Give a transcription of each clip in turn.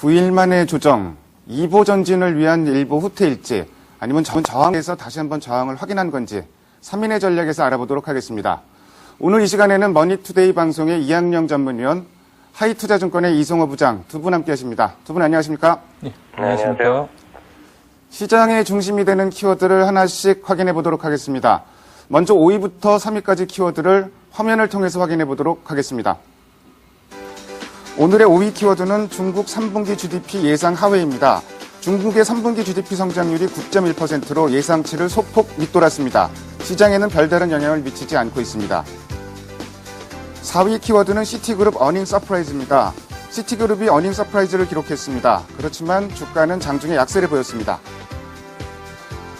9일 만에 조정, 2보 전진을 위한 일보 후퇴 일지, 아니면 저항에서 다시 한번 저항을 확인한 건지 3인의 전략에서 알아보도록 하겠습니다. 오늘 이 시간에는 머니투데이 방송의 이학영 전문위원, 하이투자증권의 이성호 부장 두 분 함께 하십니다. 두 분 안녕하십니까? 네, 안녕하십니까? 시장의 중심이 되는 키워드를 하나씩 확인해 보도록 하겠습니다. 먼저 5위부터 3위까지 키워드를 화면을 통해서 확인해 보도록 하겠습니다. 오늘의 5위 키워드는 중국 3분기 GDP 예상 하회입니다. 중국의 3분기 GDP 성장률이 9.1%로 예상치를 소폭 밑돌았습니다. 시장에는 별다른 영향을 미치지 않고 있습니다. 4위 키워드는 시티그룹 어닝 서프라이즈입니다. 시티그룹이 어닝 서프라이즈를 기록했습니다. 그렇지만 주가는 장중에 약세를 보였습니다.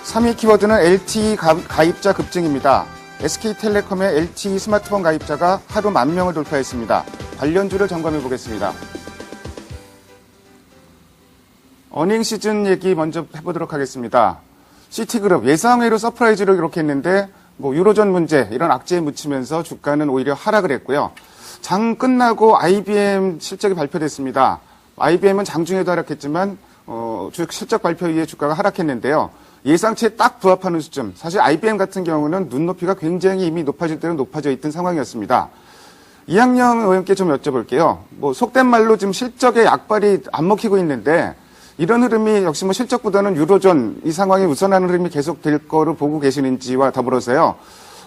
3위 키워드는 LTE 가입자 급증입니다. SK텔레콤의 LTE 스마트폰 가입자가 하루 10,000명을 돌파했습니다. 관련주를 점검해 보겠습니다. 어닝 시즌 얘기 먼저 해보도록 하겠습니다. 시티그룹 예상외로 서프라이즈를 기록했는데 유로존 문제 이런 악재에 묻히면서 주가는 오히려 하락을 했고요. 장 끝나고 IBM 실적이 발표됐습니다. IBM은 장중에도 하락했지만 실적 발표 이후에 주가가 하락했는데요. 예상치에 딱 부합하는 수준. 사실 IBM 같은 경우는 눈높이가 굉장히 이미 높아질 대로 높아져 있던 상황이었습니다. 이학영 의원께 좀 여쭤볼게요. 속된 말로 지금 실적에 약발이 안 먹히고 있는데 이런 흐름이 역시 실적보다는 유로존 이 상황이 우선하는 흐름이 계속될 거로 보고 계시는지와 더불어서요.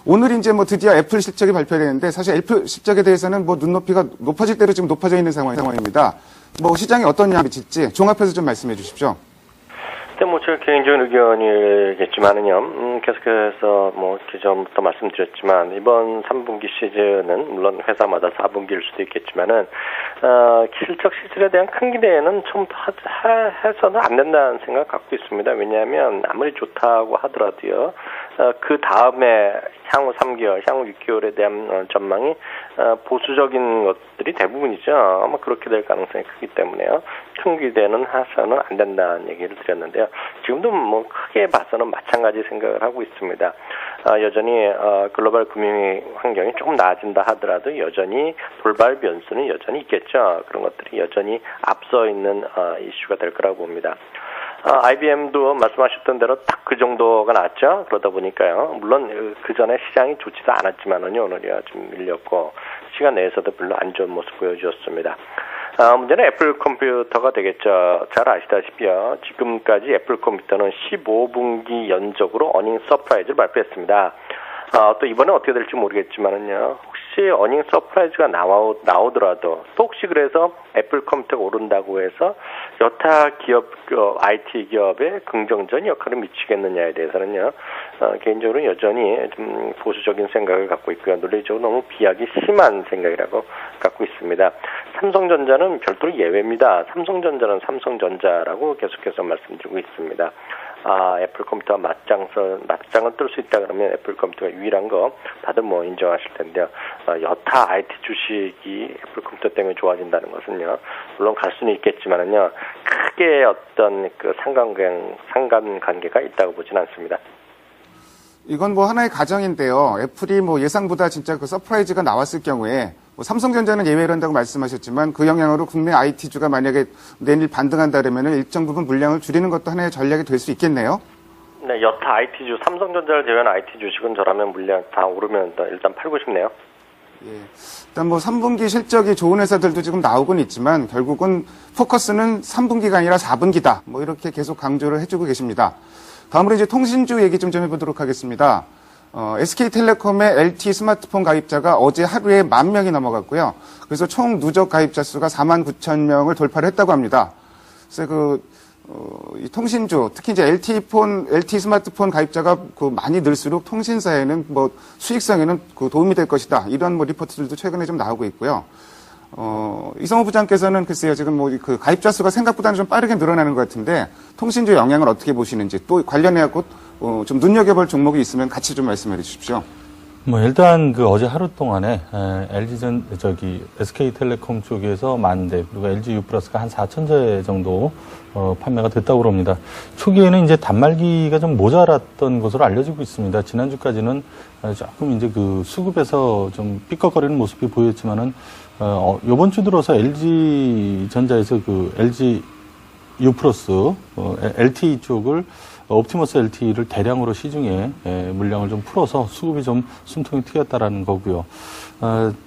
오늘 이제 드디어 애플 실적이 발표되는데 사실 애플 실적에 대해서는 눈높이가 높아질 대로 지금 높아져 있는 상황입니다. 시장에 어떤 영향을 미칠지 종합해서 좀 말씀해 주십시오. 제 개인적인 의견이겠지만은요, 계속해서 기존부터 말씀드렸지만, 이번 3분기 시즌은, 물론 회사마다 4분기일 수도 있겠지만은, 실적 시즌에 대한 큰 기대는 처음부터 해서는 안 된다는 생각 갖고 있습니다. 왜냐하면, 아무리 좋다고 하더라도요, 그 다음에 향후 3개월, 향후 6개월에 대한 전망이 보수적인 것들이 대부분이죠. 아마 그렇게 될 가능성이 크기 때문에요. 큰 기대는 해서는 안 된다는 얘기를 드렸는데요. 지금도 크게 봐서는 마찬가지 생각을 하고 있습니다. 여전히 글로벌 금융 환경이 조금 나아진다 하더라도 여전히 돌발 변수는 여전히 있겠죠. 그런 것들이 여전히 앞서 있는 이슈가 될 거라고 봅니다. IBM도 말씀하셨던 대로 딱 그 정도가 나왔죠. 그러다 보니까요. 물론 그 전에 시장이 좋지도 않았지만은요. 오늘이야 좀 밀렸고 시간 내에서도 별로 안 좋은 모습 보여주었습니다. 문제는 애플 컴퓨터가 되겠죠. 잘 아시다시피요. 지금까지 애플 컴퓨터는 15분기 연속으로 어닝 서프라이즈를 발표했습니다. 또 이번에 어떻게 될지 모르겠지만은요. 혹시 어닝 서프라이즈가 나오더라도 또 혹시 그래서 애플 컴퓨터가 오른다고 해서 여타 기업, IT 기업에 긍정적인 역할을 미치겠느냐에 대해서는요. 개인적으로 여전히 좀 보수적인 생각을 갖고 있고요. 논리적으로 너무 비약이 심한 생각이라고 갖고 있습니다. 삼성전자는 별도로 예외입니다. 삼성전자는 삼성전자라고 계속해서 말씀드리고 있습니다. 애플 컴퓨터와 맞짱을 뜰 수 있다 그러면 애플 컴퓨터가 유일한 거 다들 인정하실 텐데요. 여타 IT 주식이 애플 컴퓨터 때문에 좋아진다는 것은요. 물론 갈 수는 있겠지만은요. 크게 어떤 상관관계가 있다고 보진 않습니다. 이건 하나의 가정인데요. 애플이 예상보다 진짜 그 서프라이즈가 나왔을 경우에 삼성전자는 예외로 한다고 말씀하셨지만 그 영향으로 국내 IT주가 만약에 내일 반등한다 그러면 일정 부분 물량을 줄이는 것도 하나의 전략이 될 수 있겠네요. 네, 여타 IT주, 삼성전자를 제외한 IT 주식은 저라면 물량 다 오르면 일단 팔고 싶네요. 예. 일단 3분기 실적이 좋은 회사들도 지금 나오곤 있지만 결국은 포커스는 3분기가 아니라 4분기다. 이렇게 계속 강조를 해주고 계십니다. 다음으로 이제 통신주 얘기 좀 해보도록 하겠습니다. SK텔레콤의 LTE 스마트폰 가입자가 어제 하루에 10,000명이 넘어갔고요. 그래서 총 누적 가입자 수가 49,000명을 돌파를 했다고 합니다. 그래서 이 통신주, 특히 이제 LTE 스마트폰 가입자가 많이 늘수록 통신사에는 수익성에는 도움이 될 것이다. 이런 리포트들도 최근에 좀 나오고 있고요. 이성호 부장께서는 글쎄요, 지금 그 가입자 수가 생각보다는 좀 빠르게 늘어나는 것 같은데 통신주 영향을 어떻게 보시는지 또 관련해갖고 좀 눈여겨볼 종목이 있으면 같이 좀 말씀해 주십시오. 일단 어제 하루 동안에 SK텔레콤 쪽에서 10,000대, 그리고 LG U+가 한 4,000대 정도 판매가 됐다고 합니다. 초기에는 이제 단말기가 좀 모자랐던 것으로 알려지고 있습니다. 지난주까지는 조금 이제 수급에서 좀 삐걱거리는 모습이 보였지만은 요번 주 들어서 LG전자에서 LG U+, LTE 쪽을 옵티머스 LTE를 대량으로 시중에 물량을 좀 풀어서 수급이 좀 숨통이 트였다라는 거고요.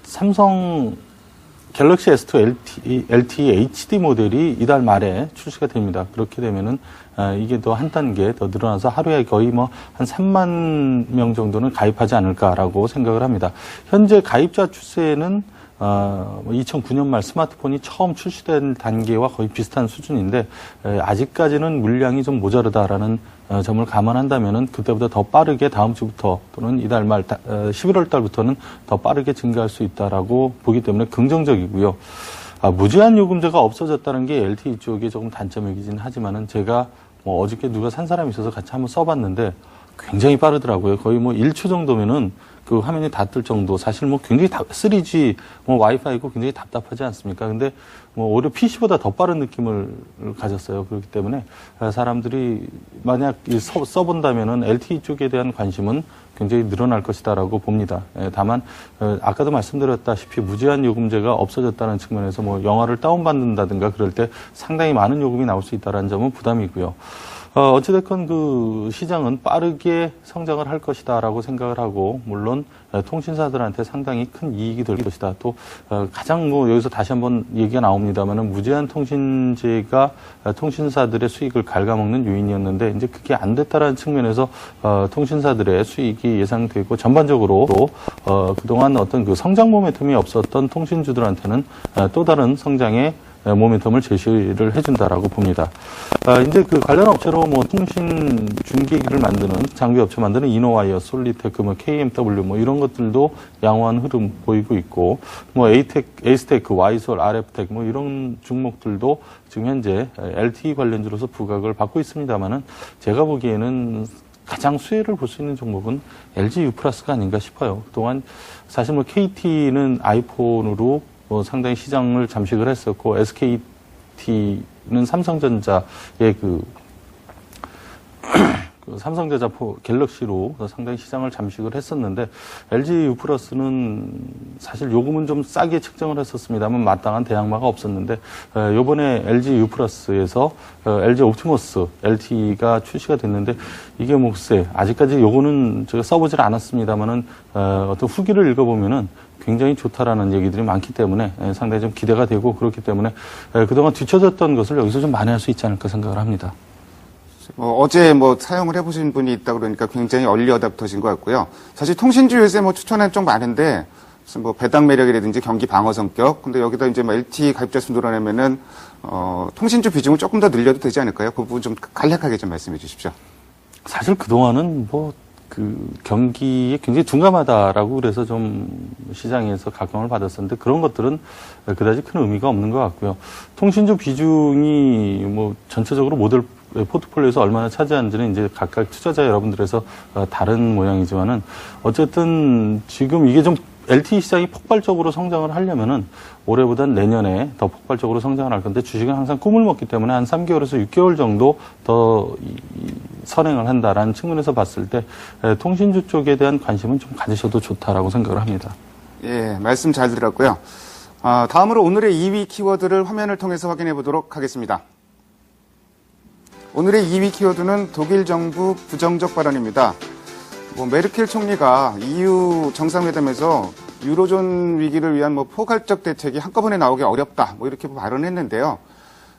삼성 갤럭시 S2 LTE HD 모델이 이달 말에 출시가 됩니다. 그렇게 되면은 이게 더 한 단계 더 늘어나서 하루에 거의 한 3만 명 정도는 가입하지 않을까라고 생각을 합니다. 현재 가입자 추세는 2009년 말 스마트폰이 처음 출시된 단계와 거의 비슷한 수준인데 아직까지는 물량이 좀 모자르다라는 점을 감안한다면은 그때보다 더 빠르게 다음 주부터 또는 이달 말 11월 달부터는 더 빠르게 증가할 수 있다라고 보기 때문에 긍정적이고요. 무제한 요금제가 없어졌다는 게 LTE 쪽에 조금 단점이긴 하지만은 제가 어저께 누가 산 사람이 있어서 같이 한번 써봤는데 굉장히 빠르더라고요. 거의 1초 정도면은 화면이 다 뜰 정도. 사실 굉장히 3G 와이파이고 굉장히 답답하지 않습니까? 근데 오히려 PC보다 더 빠른 느낌을 가졌어요. 그렇기 때문에 사람들이 만약 써본다면은 LTE 쪽에 대한 관심은 굉장히 늘어날 것이다라고 봅니다. 다만 아까도 말씀드렸다시피 무제한 요금제가 없어졌다는 측면에서 영화를 다운받는다든가 그럴 때 상당히 많은 요금이 나올 수 있다는 점은 부담이고요. 어찌됐건 시장은 빠르게 성장을 할 것이다라고 생각을 하고, 물론 통신사들한테 상당히 큰 이익이 될 것이다. 또 가장 여기서 다시 한번 얘기가 나옵니다만은 무제한 통신제가 통신사들의 수익을 갉아먹는 요인이었는데 이제 그게 안 됐다라는 측면에서 통신사들의 수익이 예상되고 전반적으로 그동안 어떤 성장 모멘텀이 없었던 통신주들한테는 또 다른 성장의 모멘텀을 제시를 해준다라고 봅니다. 이제 관련 업체로 통신 중계기를 만드는 장비 업체 만드는 이노와이어, 솔리테크, KMW 이런 것들도 양호한 흐름 보이고 있고, 에이스테크, 와이솔, RF텍 이런 종목들도 지금 현재 LTE 관련주로서 부각을 받고 있습니다만은 제가 보기에는 가장 수혜를 볼 수 있는 종목은 LG U+가 아닌가 싶어요. 그동안 사실 KT는 아이폰으로 상당히 시장을 잠식을 했었고, SKT는 삼성전자의 삼성전자 갤럭시로 상당히 시장을 잠식을 했었는데, LG U+는 사실 요금은 좀 싸게 책정을 했었습니다만 마땅한 대항마가 없었는데, 요번에 LG U+에서 LG 옵티머스 LTE가 출시가 됐는데, 이게 글쎄 아직까지 요거는 제가 써보질 않았습니다만은 어떤 후기를 읽어보면은 굉장히 좋다라는 얘기들이 많기 때문에 상당히 좀 기대가 되고, 그렇기 때문에 그동안 뒤쳐졌던 것을 여기서 좀 만회할 수 있지 않을까 생각을 합니다. 어제 사용을 해보신 분이 있다 그러니까 굉장히 얼리 어답터신 것 같고요. 사실 통신주 요새 추천한 쪽 많은데 무슨 배당 매력이라든지 경기 방어 성격, 근데 여기다 이제 LTE 가입자 수 늘어나면은 통신주 비중을 조금 더 늘려도 되지 않을까요? 그 부분 좀 간략하게 좀 말씀해 주십시오. 사실 그동안은 경기에 굉장히 둔감하다라고 그래서 좀 시장에서 각광을 받았었는데, 그런 것들은 그다지 큰 의미가 없는 것 같고요. 통신주 비중이 전체적으로 모델 포트폴리오에서 얼마나 차지하는지는 이제 각각 투자자 여러분들에서 다른 모양이지만은, 어쨌든 지금 이게 좀 LTE 시장이 폭발적으로 성장을 하려면은 올해보단 내년에 더 폭발적으로 성장을 할 건데, 주식은 항상 꿈을 먹기 때문에 한 3개월에서 6개월 정도 더 선행을 한다라는 측면에서 봤을 때 통신주 쪽에 대한 관심은 좀 가지셔도 좋다라고 생각을 합니다. 예, 말씀 잘 들었고요. 다음으로 오늘의 2위 키워드를 화면을 통해서 확인해 보도록 하겠습니다. 오늘의 2위 키워드는 독일 정부 부정적 발언입니다. 메르켈 총리가 EU 정상회담에서 유로존 위기를 위한 포괄적 대책이 한꺼번에 나오기 어렵다 이렇게 발언했는데요.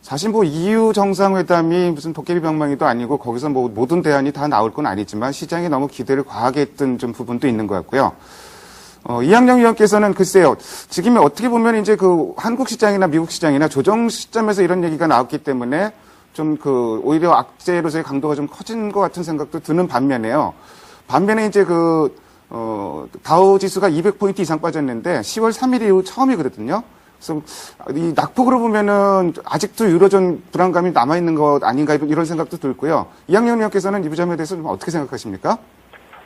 사실 EU 정상회담이 무슨 도깨비 방망이도 아니고 거기서 모든 대안이 다 나올 건 아니지만 시장이 너무 기대를 과하게 했던 좀 부분도 있는 것 같고요. 이학영 위원께서는 글쎄요, 지금 어떻게 보면 이제 한국 시장이나 미국 시장이나 조정 시점에서 이런 얘기가 나왔기 때문에 좀 오히려 악재로서의 강도가 좀 커진 것 같은 생각도 드는 반면에요. 반면에 이제 다우 지수가 200포인트 이상 빠졌는데 10월 3일 이후 처음이거든요. 그래서 이 낙폭으로 보면은 아직도 유로존 불안감이 남아있는 것 아닌가 이런 생각도 들고요. 이학영 의원께서는 이 부점에 대해서 좀 어떻게 생각하십니까?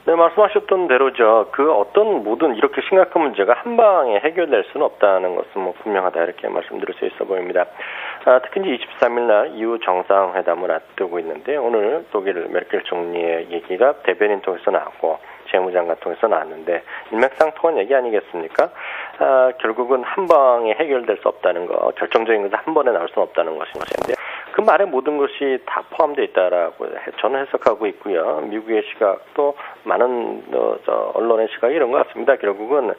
네, 말씀하셨던 대로죠. 그 어떤 모든 이렇게 심각한 문제가 한 방에 해결될 수는 없다는 것은 뭐 분명하다 이렇게 말씀드릴 수 있어 보입니다. 특히 이제 23일 날 EU 정상회담을 앞두고 있는데 오늘 독일 메르켈 총리의 얘기가 대변인 통해서 나왔고 재무장관 통해서 나왔는데 일맥상통한 얘기 아니겠습니까? 결국은 한 방에 해결될 수 없다는 거, 결정적인 것은 한 번에 나올 수는 없다는 것인데 그 말에 모든 것이 다 포함되어 있다라고 저는 해석하고 있고요. 미국의 시각도 많은 언론의 시각이 이런 것 같습니다. 결국은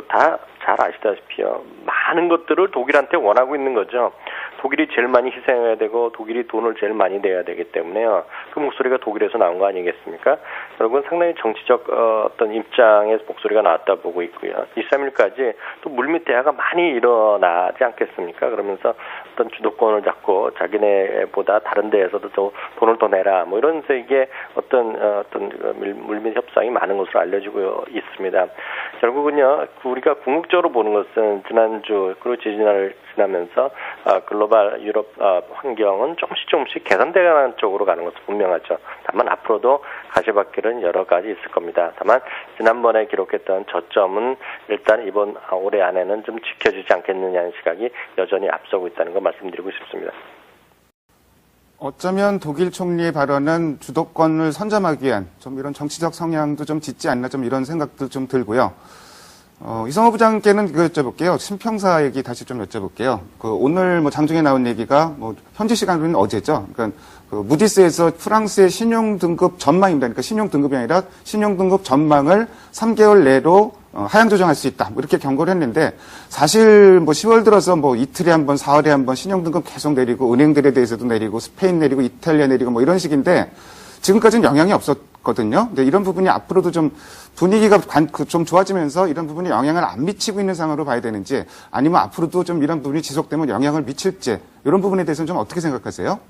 다 잘 아시다시피요. 많은 것들을 독일한테 원하고 있는 거죠. 독일이 제일 많이 희생해야 되고 독일이 돈을 제일 많이 내야 되기 때문에요. 그 목소리가 독일에서 나온 거 아니겠습니까? 결국은 상당히 정치적 어떤 입장의 목소리가 나왔다 보고 있고요. 23일까지 또 물밑 대화가 많이 일어나지 않겠습니까? 그러면서 어떤 주도권을 잡고 자기네보다 다른 데에서도 또 돈을 더 내라 뭐 이런 식의 어떤 물밑 협상이 많은 것으로 알려지고 있습니다. 결국은요 우리가 궁극적으로 보는 것은 지난주 그리고 지지난을 지나면서 글로벌 유럽 환경은 조금씩 개선되는 쪽으로 가는 것은 분명하죠. 다만 앞으로도 가시밭길은 여러 가지 있을 겁니다. 다만 지난번에 기록했던 저점은 일단 이번 올해 안에는 좀 지켜지지 않겠느냐는 시각이 여전히 앞서고 있다는 거 말씀드리고 싶습니다. 어쩌면 독일 총리의 발언은 주도권을 선점하기 위한 좀 이런 정치적 성향도 좀 짙지 않나 좀 이런 생각도 좀 들고요. 이성호 부장께는 이거 여쭤볼게요. 신평사 얘기 다시 좀 여쭤볼게요. 오늘 장중에 나온 얘기가 현지 시간으로는 어제죠. 그러니까 무디스에서 프랑스의 신용등급 전망입니다. 그러니까 신용등급이 아니라 신용등급 전망을 3개월 내로 하향 조정할 수 있다. 이렇게 경고를 했는데 사실 10월 들어서 이틀에 한 번, 사흘에 한 번 신용등급 계속 내리고 은행들에 대해서도 내리고 스페인 내리고 이탈리아 내리고 이런 식인데 지금까지는 영향이 없었거든요. 근데 이런 부분이 앞으로도 좀 분위기가 좀 좋아지면서 이런 부분이 영향을 안 미치고 있는 상황으로 봐야 되는지 아니면 앞으로도 좀 이런 부분이 지속되면 영향을 미칠지 이런 부분에 대해서는 좀 어떻게 생각하세요?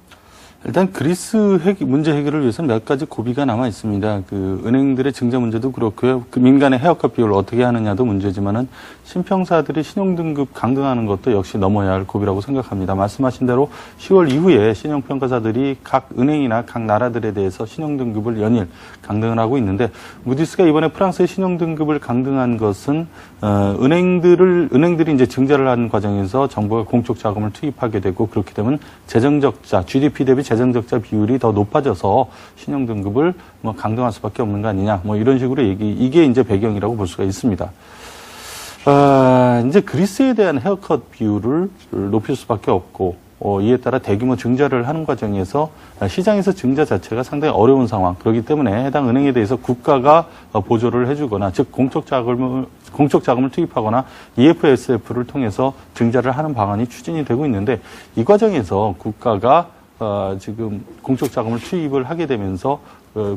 일단 그리스 문제 해결을 위해서는 몇 가지 고비가 남아 있습니다. 은행들의 증자 문제도 그렇고요. 민간의 헤어컷 비율을 어떻게 하느냐도 문제지만은 신평사들이 신용등급 강등하는 것도 역시 넘어야 할 고비라고 생각합니다. 말씀하신 대로 10월 이후에 신용평가사들이 각 은행이나 각 나라들에 대해서 신용등급을 연일 강등을 하고 있는데 무디스가 이번에 프랑스의 신용등급을 강등한 것은 은행들이 이제 증자를 하는 과정에서 정부가 공적 자금을 투입하게 되고 그렇게 되면 재정적자, GDP 대비 재정적자 비율이 더 높아져서 신용등급을 강등할 수밖에 없는 거 아니냐, 이런 식으로 이게 이제 배경이라고 볼 수가 있습니다. 이제 그리스에 대한 헤어컷 비율을 높일 수밖에 없고, 이에 따라 대규모 증자를 하는 과정에서 시장에서 증자 자체가 상당히 어려운 상황, 그렇기 때문에 해당 은행에 대해서 국가가 보조를 해주거나, 즉 공적 자금을 투입하거나 EFSF를 통해서 증자를 하는 방안이 추진이 되고 있는데 이 과정에서 국가가 지금 공적 자금을 투입을 하게 되면서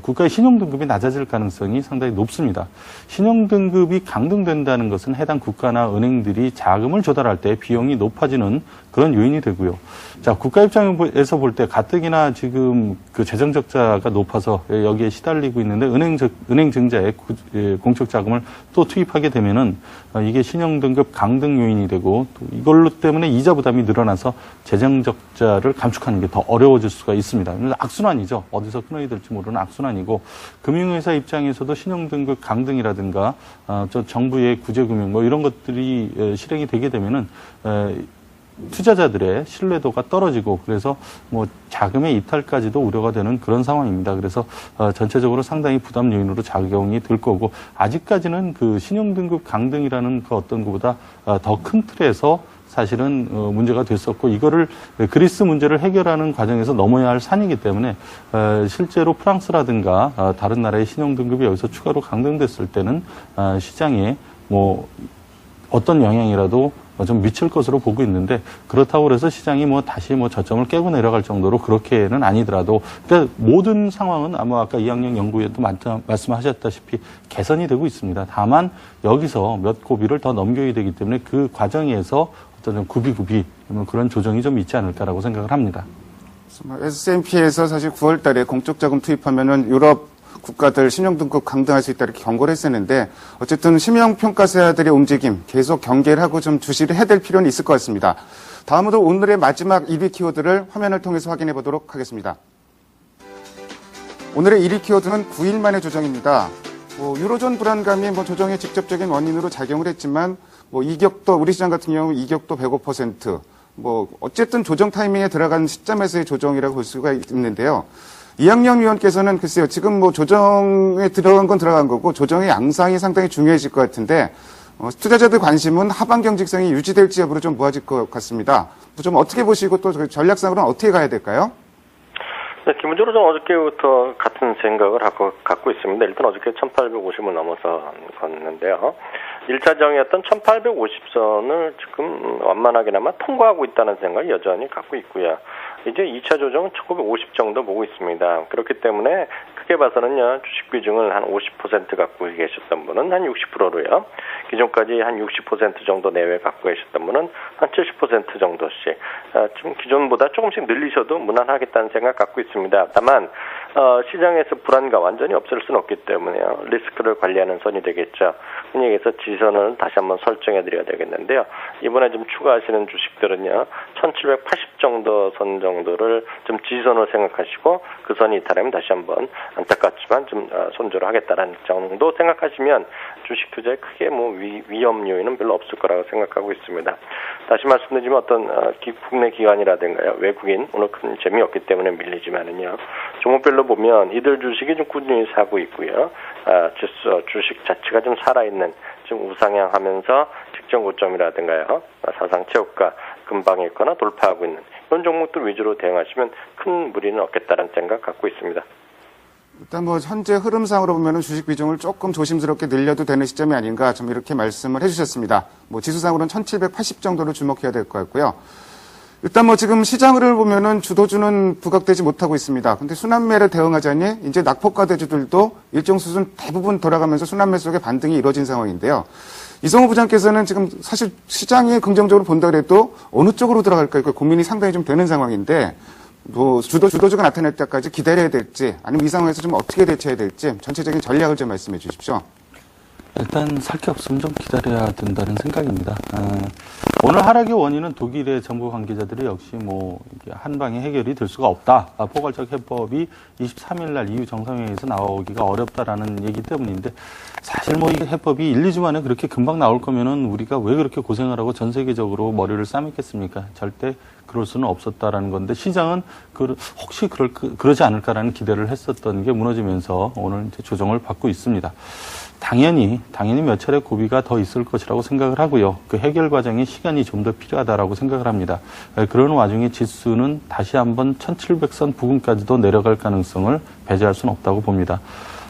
국가의 신용등급이 낮아질 가능성이 상당히 높습니다. 신용등급이 강등된다는 것은 해당 국가나 은행들이 자금을 조달할 때 비용이 높아지는 그런 요인이 되고요. 자, 국가 입장에서 볼 때 가뜩이나 지금 재정 적자가 높아서 여기에 시달리고 있는데 은행 증자에 공적 자금을 또 투입하게 되면은 이게 신용등급 강등 요인이 되고 또 이걸로 때문에 이자 부담이 늘어나서 재정 적자를 감축하는 게 더 어려워질 수가 있습니다. 악순환이죠. 어디서 끊어야 될지 모르는 악순환이고 금융회사 입장에서도 신용등급 강등이라든가 정부의 구제금융 이런 것들이 실행이 되게 되면은 투자자들의 신뢰도가 떨어지고 그래서 자금의 이탈까지도 우려가 되는 그런 상황입니다. 그래서 전체적으로 상당히 부담 요인으로 작용이 될 거고 아직까지는 신용등급 강등이라는 어떤 것보다 더 큰 틀에서 사실은 문제가 됐었고 이거를 그리스 문제를 해결하는 과정에서 넘어야 할 산이기 때문에 실제로 프랑스라든가 다른 나라의 신용등급이 여기서 추가로 강등됐을 때는 시장에 어떤 영향이라도 좀 미칠 것으로 보고 있는데 그렇다고 해서 시장이 다시 저점을 깨고 내려갈 정도로 그렇게는 아니더라도 그러니까 모든 상황은 아마 아까 이학영 연구위원도 말씀하셨다시피 개선이 되고 있습니다. 다만 여기서 몇 고비를 더 넘겨야 되기 때문에 그 과정에서 어떤 구비구비 그런 조정이 좀 있지 않을까라고 생각을 합니다. S&P에서 사실 9월 달에 공적 자금 투입하면은 유럽 국가들 신용등급 강등할 수 있다 이렇게 경고를 했었는데 어쨌든 신용평가사들의 움직임 계속 경계를 하고 좀 주시를 해야 될 필요는 있을 것 같습니다. 다음으로 오늘의 마지막 1위 키워드를 화면을 통해서 확인해 보도록 하겠습니다. 오늘의 1위 키워드는 9일 만의 조정입니다. 유로존 불안감이 조정의 직접적인 원인으로 작용을 했지만 이격도 우리 시장 같은 경우 이격도 105%, 어쨌든 조정 타이밍에 들어간 시점에서의 조정이라고 볼 수가 있는데요. 이학년 위원께서는 글쎄요, 지금 조정에 들어간 건 들어간 거고 조정의 양상이 상당히 중요해질 것 같은데 투자자들 관심은 하반 경직성이 유지될지 여부로 좀 모아질 것 같습니다. 좀 어떻게 보시고 또 전략상으로는 어떻게 가야 될까요? 네, 기본적으로 좀 어저께부터 같은 생각을 갖고 있습니다. 일단 어저께 1850을 넘어서 걷는데요. 1차 정이었던 1850선을 지금 완만하게나마 통과하고 있다는 생각을 여전히 갖고 있고요. 이제 2차 조정은 1950 정도 보고 있습니다. 그렇기 때문에 크게 봐서는요, 주식 비중을 한 50% 갖고 계셨던 분은 한 60%로요. 기존까지 한 60% 정도 내외 갖고 계셨던 분은 한 70% 정도씩, 좀 기존보다 조금씩 늘리셔도 무난하겠다는 생각 갖고 있습니다. 다만, 시장에서 불안감 완전히 없앨 수는 없기 때문에요. 리스크를 관리하는 선이 되겠죠. 흔히 얘기해서 지선을 다시 한번 설정해 드려야 되겠는데요. 이번에 좀 추가하시는 주식들은요, 1780 정도 선 정도를 좀 지선을 생각하시고 그 선이 이탈하면 다시 한번 안타깝지만 좀 손절을 하겠다라는 정도 생각하시면 주식 투자에 크게 위험 요인은 별로 없을 거라고 생각하고 있습니다. 다시 말씀드리면 어떤 국내 기관이라든가요, 외국인 오늘 큰 재미없기 때문에 밀리지만은요, 종목별로 보면 이들 주식이 좀 꾸준히 사고 있고요. 주식 자체가 좀 살아있는, 좀 우상향하면서 직전 고점이라든가요, 사상 최고가 근방에 있거나 돌파하고 있는 이런 종목들 위주로 대응하시면 큰 무리는 없겠다는 생각 갖고 있습니다. 일단 현재 흐름상으로 보면은 주식 비중을 조금 조심스럽게 늘려도 되는 시점이 아닌가 좀 이렇게 말씀을 해주셨습니다. 지수상으로는 1780 정도로 주목해야 될 것 같고요. 일단 지금 시장을 보면은 주도주는 부각되지 못하고 있습니다. 근데 순환매를 대응하자니 이제 낙폭과대주들도 일정 수준 대부분 돌아가면서 순환매 속에 반등이 이루어진 상황인데요. 이성호 부장께서는 지금 사실 시장이 긍정적으로 본다 그래도 어느 쪽으로 들어갈까 고민이 상당히 좀 되는 상황인데 주도주가 나타날 때까지 기다려야 될지 아니면 이 상황에서 좀 어떻게 대처해야 될지 전체적인 전략을 좀 말씀해 주십시오. 일단 살 게 없으면 좀 기다려야 된다는 생각입니다. 오늘 하락의 원인은 독일의 정부 관계자들이 역시 이게 한 방에 해결이 될 수가 없다. 포괄적 해법이 23일 날 EU 정상회의에서 나오기가 어렵다라는 얘기 때문인데 사실 이 해법이 1, 2주 만에 그렇게 금방 나올 거면은 우리가 왜 그렇게 고생을 하고 전 세계적으로 머리를 싸맸겠습니까? 절대 그럴 수는 없었다라는 건데 시장은 혹시 그러지 않을까라는 기대를 했었던 게 무너지면서 오늘 이제 조정을 받고 있습니다. 당연히 몇 차례 고비가 더 있을 것이라고 생각을 하고요. 그 해결 과정에 시간이 좀 더 필요하다라고 생각을 합니다. 그런 와중에 지수는 다시 한번 1700선 부근까지도 내려갈 가능성을 배제할 수는 없다고 봅니다.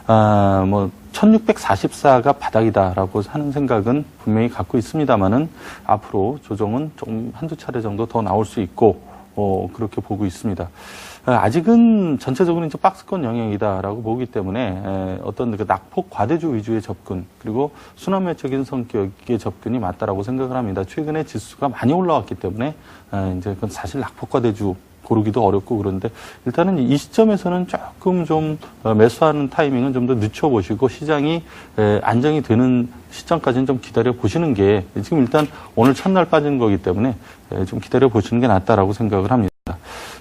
1644가 바닥이다라고 하는 생각은 분명히 갖고 있습니다만은 앞으로 조정은 좀 한두 차례 정도 더 나올 수 있고, 그렇게 보고 있습니다. 아직은 전체적으로 이제 박스권 영역이다라고 보기 때문에 어떤 그 낙폭 과대주 위주의 접근 그리고 순환매적인 성격의 접근이 맞다라고 생각을 합니다. 최근에 지수가 많이 올라왔기 때문에 이제 그건 사실 낙폭 과대주 고르기도 어렵고 그런데 일단은 이 시점에서는 조금 좀 매수하는 타이밍은 좀 더 늦춰보시고 시장이 안정이 되는 시점까지는 좀 기다려 보시는 게 지금 일단 오늘 첫날 빠진 거기 때문에 좀 기다려 보시는 게 낫다라고 생각을 합니다.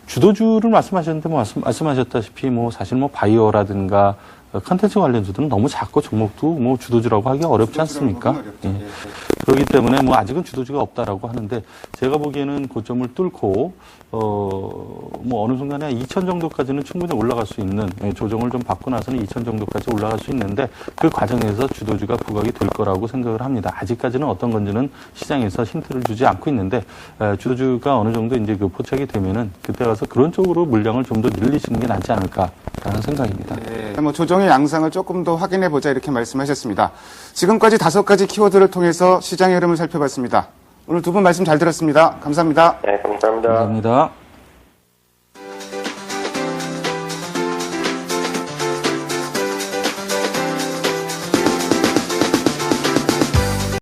주도주를 말씀하셨는데 말씀하셨다시피 사실 바이오라든가 컨텐츠 관련주들은 너무 작고 종목도 주도주라고 하기 어렵지 않습니까? 예. 그렇기 때문에 아직은 주도주가 없다라고 하는데 제가 보기에는 고점을 뚫고 어느 순간에 2,000 정도까지는 충분히 올라갈 수 있는 조정을 좀 받고 나서는 2,000 정도까지 올라갈 수 있는데 그 과정에서 주도주가 부각이 될 거라고 생각을 합니다. 아직까지는 어떤 건지는 시장에서 힌트를 주지 않고 있는데 주도주가 어느 정도 이제 포착이 되면은 그때 가서 그런 쪽으로 물량을 좀 더 늘리시는 게 낫지 않을까라는 생각입니다. 네, 조정의 양상을 조금 더 확인해 보자 이렇게 말씀하셨습니다. 지금까지 5가지 키워드를 통해서 시장의 흐름을 살펴봤습니다. 오늘 두 분 말씀 잘 들었습니다. 감사합니다. 네, 감사합니다. 감사합니다.